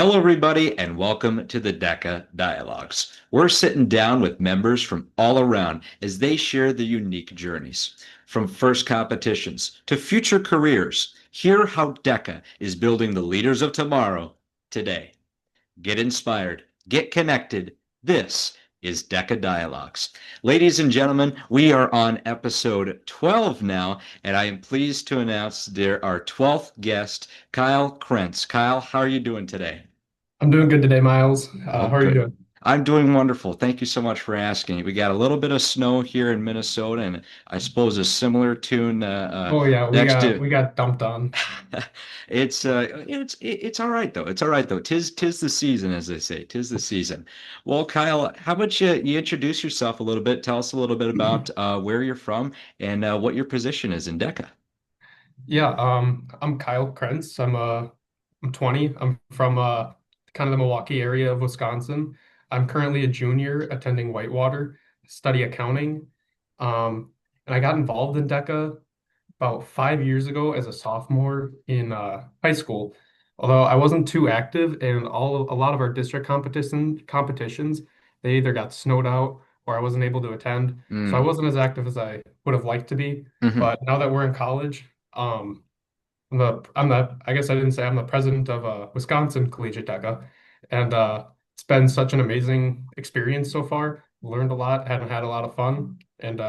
Hello, everybody, and welcome to the DECA Dialogues. We're sitting down with members from all around as they share their unique journeys. From first competitions to future careers, hear how DECA is building the leaders of tomorrow today. Get inspired, get connected. This is DECA Dialogues. Ladies and gentlemen, we are on episode 12 now, and I am pleased to announce our 12th guest, Kyle Krentz. Kyle, how are you doing today? I'm doing good today, Miles. Oh, How are you good. doing? I'm doing wonderful. Thank you so much for asking. We got a little bit of snow here in Minnesota, and I suppose a similar tune Oh yeah, we next got to. we got dumped on. It's all right though. It's all right though. Tis the season, as they say. Tis the season. Well, Kyle, how about you introduce yourself a little bit? Tell us a little bit about where you're from and what your position is in DECA. Yeah, I'm Kyle Krentz. I'm 20. I'm from kind of the Milwaukee area of Wisconsin. I'm currently a junior attending Whitewater, study accounting. And I got involved in DECA about 5 years ago as a sophomore in high school. Although I wasn't too active, and a lot of our district competitions, they either got snowed out or I wasn't able to attend. So I Mm. wasn't as active as I would have liked to be. Hmm. But now that we're in college, I guess I didn't say I'm the president of Wisconsin Collegiate DECA, and it's been such an amazing experience so far. Learned a lot, haven't had a lot of fun, and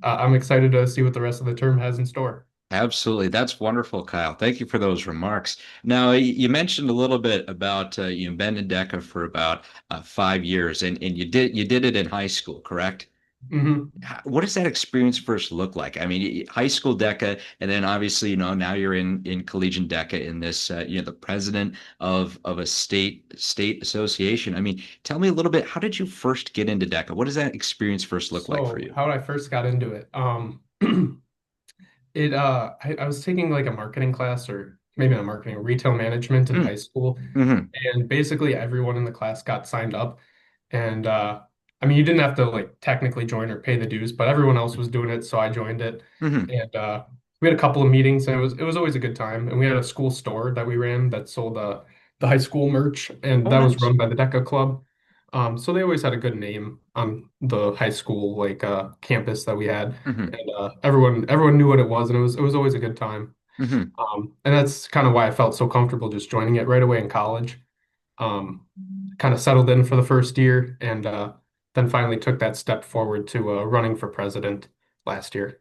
I'm excited to see what the rest of the term has in store. Absolutely. That's wonderful, Kyle. Thank you for those remarks. Now, you mentioned a little bit about you've been in DECA for about 5 years, and you did it in high school, correct? hmm What does that experience first look like? I mean, high school DECA, and then obviously, now you're in collegiate DECA in this, the president of a state association. I mean, tell me a little bit. How did you first get into DECA? What does that experience first look like for So you? how I first got into it, I was taking like a marketing class or maybe not marketing, retail management in high Mm, school, hmm. and basically everyone in the class got signed up. And I mean, you didn't have to like technically join or pay the dues, but everyone else was doing it, so I joined it. Hmm. And we had a couple of meetings, and it was always a good time. And we had a school store that we ran that sold the high school merch, and Oh, that was nice. run by the DECA Club. So they always had a good name on the high school like campus that we had, Hmm. and everyone knew what it was, and it was always a good time. Hmm. And that's kind of why I felt so comfortable just joining it right away in college. Um, Kind of settled in for the first year, and then finally took that step forward to running for president last year.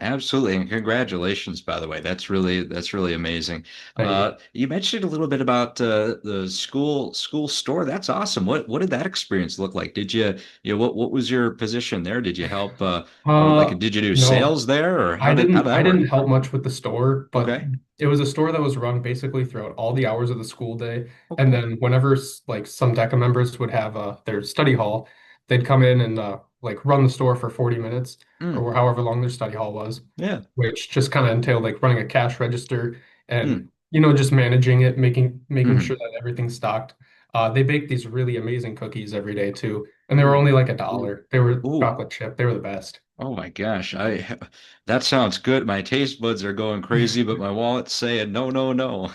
Absolutely, and congratulations, by the way. That's really amazing. Thank you. You mentioned a little bit about the school store. That's awesome. What did that experience look like? What was your position there? Did you help? Uh, Did you do no, sales there, or I how did didn't I that didn't work? help much with the store, but Okay. it was a store that was run basically throughout all the hours of the school day. Oh, And cool. then whenever like some DECA members would have their study hall, they'd come in and like run the store for 40 minutes Mm, or however long their study hall was, yeah. which just kind of entailed like running a cash register Mm, and just managing it, making hmm. sure that everything's stocked. They baked these really amazing cookies every day too, and they were Ooh. only like $1. They were Ooh. chocolate chip. They were the best. Oh my gosh. That sounds good. My taste buds are going crazy, but my wallet's saying no, no, no.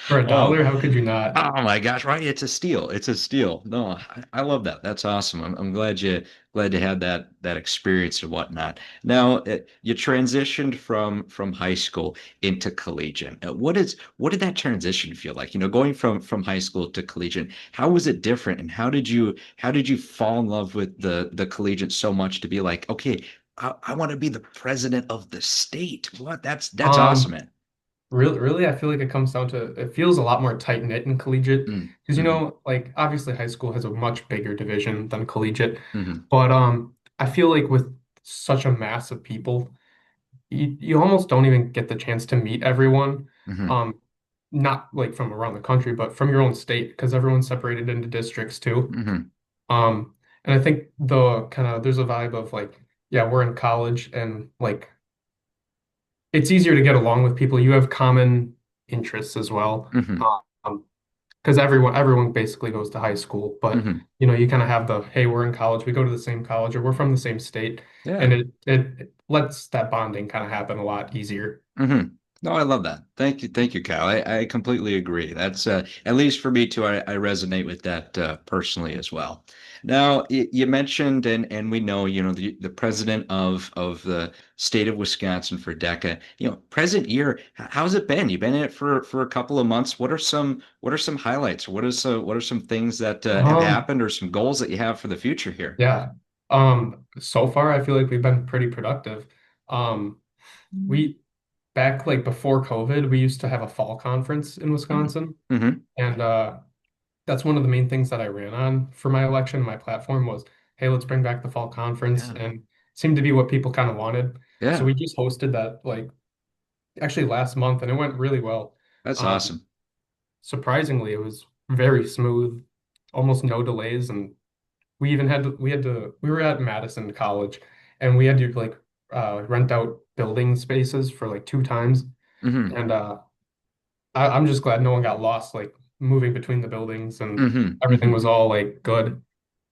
For a Oh. dollar, how could you not? Oh my gosh, right? It's a steal. It's a steal. No, I love that. That's awesome. I'm glad you had that experience and whatnot. Now, you transitioned from high school into collegiate. What did that transition feel like? Going from high school to collegiate. How was it different, and how did you fall in love with the collegiate so much to be like, okay, I want to be the president of the state. What? That's awesome, Um, man. really, I feel like it comes down to it feels a lot more tight knit in collegiate Mm, because hmm. like obviously high school has a much bigger division than collegiate, Hmm. but I feel like with such a mass of people, you almost don't even get the chance to meet everyone. Hmm. Um, Not like from around the country, but from your own state because everyone's separated into districts too. Hmm. And I think there's a vibe of like, yeah, we're in college and like it's easier to get along with people. You have common interests as well. Hmm. Because everyone basically goes to high school, but Hmm. you kind of have the, hey, we're in college, we go to the same college, or we're from the same state, Yeah. and it lets that bonding kind of happen a lot easier. Hmm. No, I love that. Thank you, Kyle. I completely agree. That's at least for me too. I resonate with that personally as well. Now, you mentioned, and we know, the president of the state of Wisconsin for DECA. Present year. How's it been? You've been in it for a couple of months. What are some highlights? What are some things that have Um, happened, or some goals that you have for the future here? yeah. So far I feel like we've been pretty productive. Um, we back like before COVID, we used to have a fall conference in Wisconsin, Mm-hmm. and that's one of the main things that I ran on for my election. My platform was, hey, let's bring back the fall conference, Yeah. and seemed to be what people kind of wanted. So Yeah. we just hosted that like actually last month, and it went really well. That's Um, awesome. Surprisingly, it was very smooth, almost no delays, and we were at Madison College, and we had to like rent out building spaces for like 2 times, Mm-hmm. and I'm just glad no one got lost like moving between the buildings, and Mm-hmm. everything Mm-hmm. was all like good.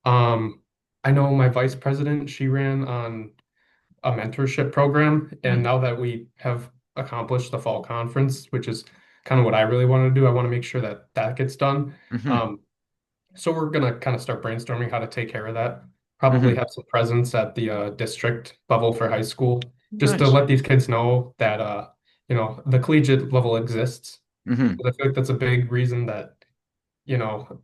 Um, I know my vice president, she ran on a mentorship program, and now that we have accomplished the fall conference, which is kind of what I really want to do, I want to make sure that that gets done. Mm-hmm. Um, so we're gonna kind of start brainstorming how to take care of that. Probably Mm-hmm. have some presence at the district level for high school, just to Nice. let these kids know that the collegiate level exists. Mm-hmm. But I feel like that's a big reason that,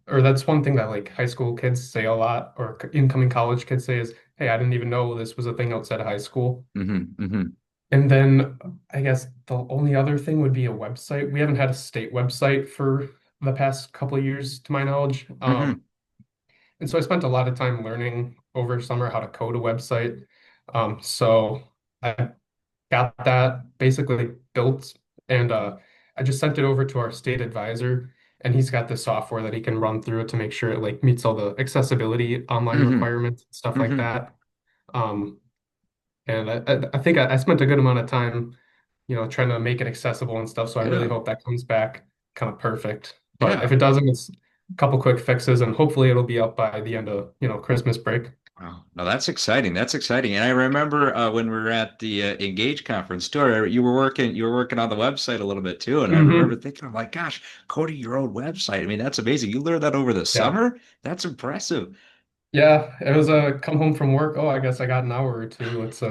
or that's one thing that like high school kids say a lot, or incoming college kids say is, "Hey, I didn't even know this was a thing outside of high school." Mm-hmm. Mm-hmm. And then I guess the only other thing would be a website. We haven't had a state website for the past couple of years, to my knowledge. Mm-hmm. And so I spent a lot of time learning over summer how to code a website. So I got that basically built, and I just sent it over to our state advisor, and he's got this software that he can run through it to make sure it like meets all the accessibility online Mm-hmm. requirements and stuff like Mm-hmm. that. Um, and I think I spent a good amount of time, trying to make it accessible and stuff. So I really Yeah. hope that comes back kind of perfect. But if Yeah. it doesn't, it's a couple quick fixes, and hopefully it'll be up by the end of, Christmas break. Wow. No, that's exciting. That's exciting. And I remember when we were at the Engage conference too, you were working on the website a little bit too. And I remember Hmm. thinking, I'm like, gosh, coding your own website. I mean, that's amazing. You learned that over the Yeah. summer? That's impressive. Yeah. It was a come home from work. Oh, I guess I got an hour or two. Let's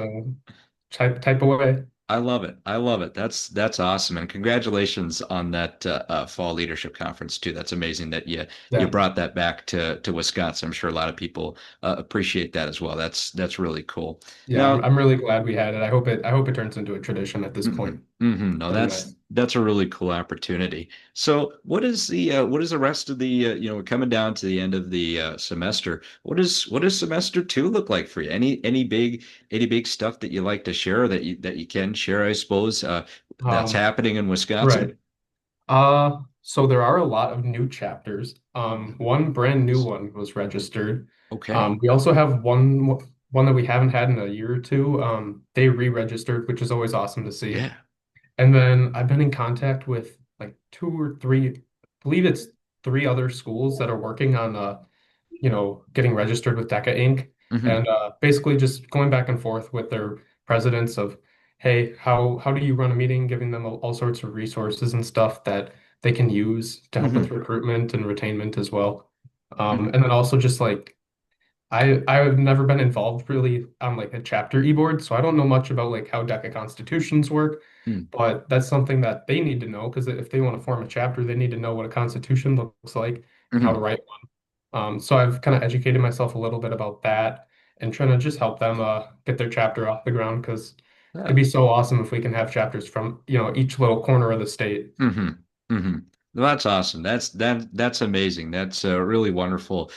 type away. I love it. I love it. That's awesome, and congratulations on that fall leadership conference too. That's amazing that you Yeah. brought that back to Wisconsin. I'm sure a lot of people appreciate that as well. That's really cool. Yeah. I'm, Now, I'm really glad we had it. I hope it turns into a tradition at this hmm point. no, That'd be that's nice. that's a really cool opportunity. So, what is the rest of the we're coming down to the end of the semester. What does semester two look like for you? Any big stuff that you like to share, that you can share, I suppose, that's Um, happening in Wisconsin? right. So there are a lot of new chapters. One brand new one was registered. Okay. We also have one that we haven't had in a year or two. They re-registered, which is always awesome to see. Yeah. And then I've been in contact with like two or three, I believe it's three other schools that are working on getting registered with DECA Inc. Hmm. And basically just going back and forth with their presidents of, hey, how do you run a meeting, giving them all sorts of resources and stuff that they can use to help with Hmm. recruitment and retainment as well. Hmm. And then also just like I've never been involved really on like a chapter e-board, so I don't know much about like how DECA constitutions work, but that's something that they need to know because if they want to form a chapter, they need to know what a constitution looks like and how to Hmm. write one. So I've kind of educated myself a little bit about that and trying to just help them get their chapter off the ground because it'd Yeah. be so awesome if we can have chapters from, each little corner of the state. Hmm. Hmm. Well, that's awesome. That's amazing. That's really wonderful,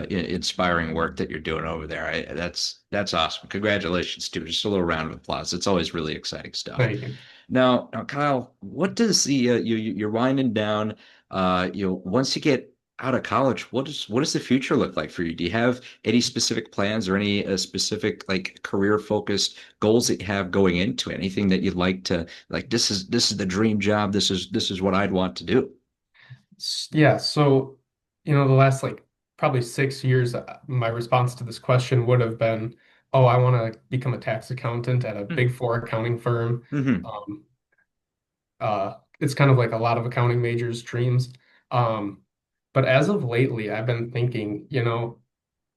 inspiring work that you're doing over there. That's awesome. Congratulations, too. Just a little round of applause. It's always really exciting stuff. Thank you. Now, Kyle, what does you're winding down? Once you get out of college, what does the future look like for you? Do you have any specific plans or any specific like career focused goals that you have going into anything that you'd like to like? This is the dream job. This is what I'd want to do. Yeah, so the last like probably 6 years, my response to this question would have been, "Oh, I want to become a tax accountant at a Hmm. big four accounting firm." Hmm. Um, It's kind of like a lot of accounting majors' dreams. Um, but as of lately, I've been thinking,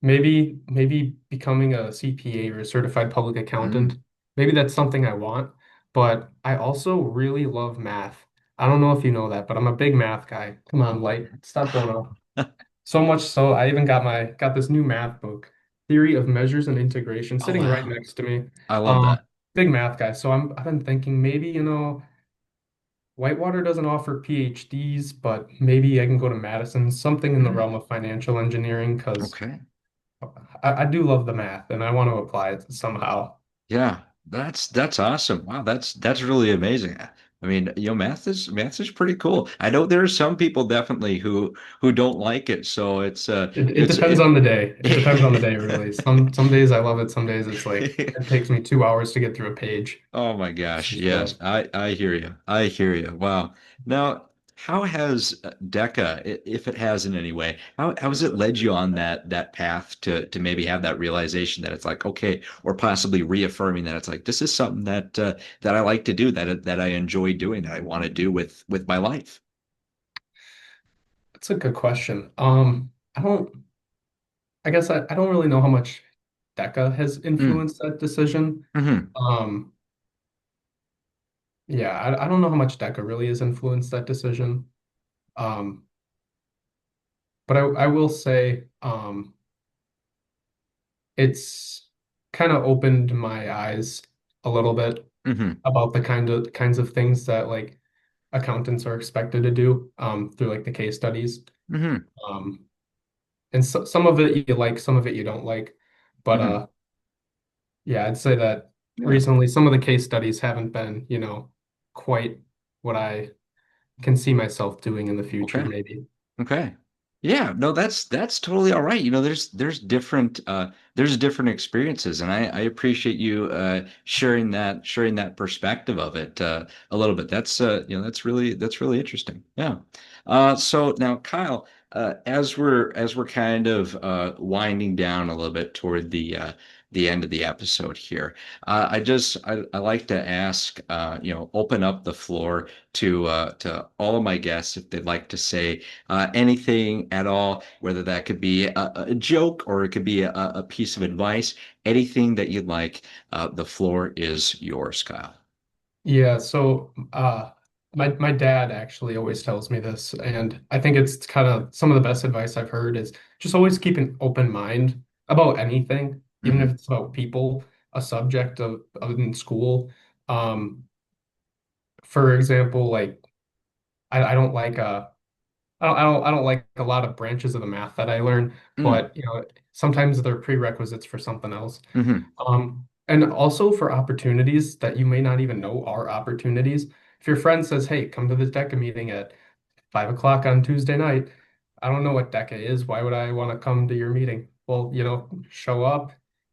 maybe becoming a CPA or a certified public accountant. Mm. Maybe that's something I want, but I also really love math. I don't know if you know that, but I'm a big math guy. Come on, light, stop going off. So much so, I even got this new math book, Theory of Measures and Integration, Oh sitting right wow. next to me. I love Um, that. Big math guy. So I've been thinking maybe, Whitewater doesn't offer PhDs, but maybe I can go to Madison, something in the Mm. realm of financial engineering, because Okay. I do love the math and I want to apply it somehow. Yeah, that's awesome. Wow, that's really amazing. I mean, math is pretty cool. I know there are some people definitely who don't like it, so It it's depends it. on the day. It depends on the day, really. Some days I love it. Some days it's like it takes me 2 hours to get through a page. Oh my It's gosh, just yes, I hear you. I hear you. Wow. Now, how has DECA, if it has in any way, how has it led you on that path to maybe have that realization that it's like okay, or possibly reaffirming that it's like this is something that I like to do, that I enjoy doing, that I want to do with my life. That's a good question. I guess I don't really know how much DECA has Mm, influenced that decision. hmm Um, yeah, I don't know how much DECA really has influenced that decision. Um, but I will say, it's kind of opened my eyes a little bit hmm about the kinds of things that like accountants are expected to do through like the case studies. hmm Um, and some of it you like, some of it you don't like. But hmm yeah, I'd say that Yeah. recently some of the case studies haven't been, quite what I can see myself doing in the future, Okay. maybe. Okay. Yeah, no, that's totally all right. There's different experiences, and I appreciate you sharing that perspective of it a little bit. That's really interesting. Yeah. So now, Kyle, as we're kind of winding down a little bit toward the end of the episode here, I like to ask open up the floor to all of my guests if they'd like to say anything at all, whether that could be a joke or it could be a piece of advice, anything that you'd like. The floor is yours, Kyle. Yeah, so my dad actually always tells me this, and I think it's kind of some of the best advice I've heard is just always keep an open mind about anything, even if Hmm it's about people, a subject of in school. Um, for example, like I don't like I don't like a lot of branches of the math that I learn, mm but sometimes they're prerequisites for something else. hmm And also for opportunities that you may not even know are opportunities. If your friend says, "Hey, come to this DECA meeting at 5 o'clock on Tuesday night," I don't know what DECA is. Why would I want to come to your meeting? Well,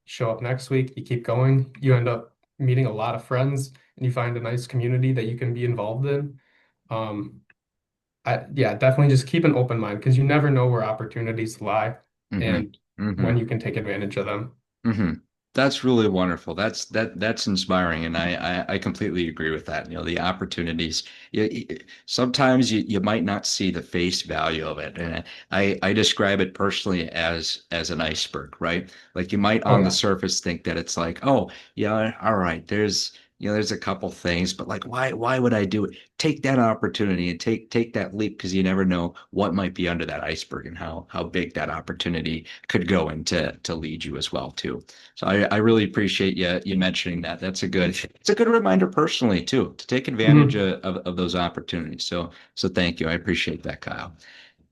show up next week, you keep going, you end up meeting a lot of friends, and you find a nice community that you can be involved in. Um, yeah, definitely just keep an open mind because you never know where opportunities lie hmm and when hmm you can take advantage of them. hmm That's really wonderful. That's inspiring, and I completely agree with that. The opportunities. Sometimes you might not see the face value of it, and I describe it personally as an iceberg, right? Like you might Oh on the yeah. surface think that it's like, oh yeah, all right, there's a couple things, but like why would I do it? Take that opportunity and take that leap because you never know what might be under that iceberg and how big that opportunity could go into to lead you as well too. So I really appreciate you mentioning that. It's a good reminder personally too to take advantage Mhm. of those opportunities. So thank you. I appreciate that, Kyle.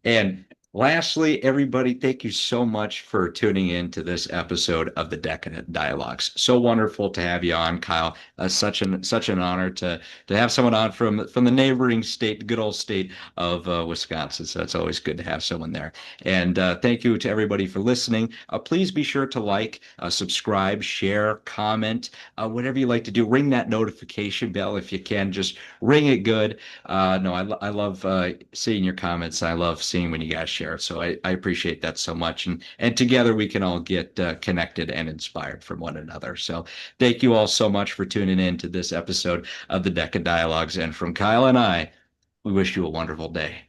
And lastly, everybody, thank you so much for tuning in to this episode of the Decadent Dialogues. So wonderful to have you on, Kyle. Such an honor to have someone on from the neighboring state, good old state of Wisconsin. So it's always good to have someone there. And thank you to everybody for listening. Please be sure to like, subscribe, share, comment, whatever you like to do. Ring that notification bell if you can. Just ring it good. No, I love seeing your comments. I love seeing when you guys share share. So I appreciate that so much. And together we can all get connected and inspired from one another. So thank you all so much for tuning in to this episode of the DECA Dialogues. And from Kyle and I, we wish you a wonderful day.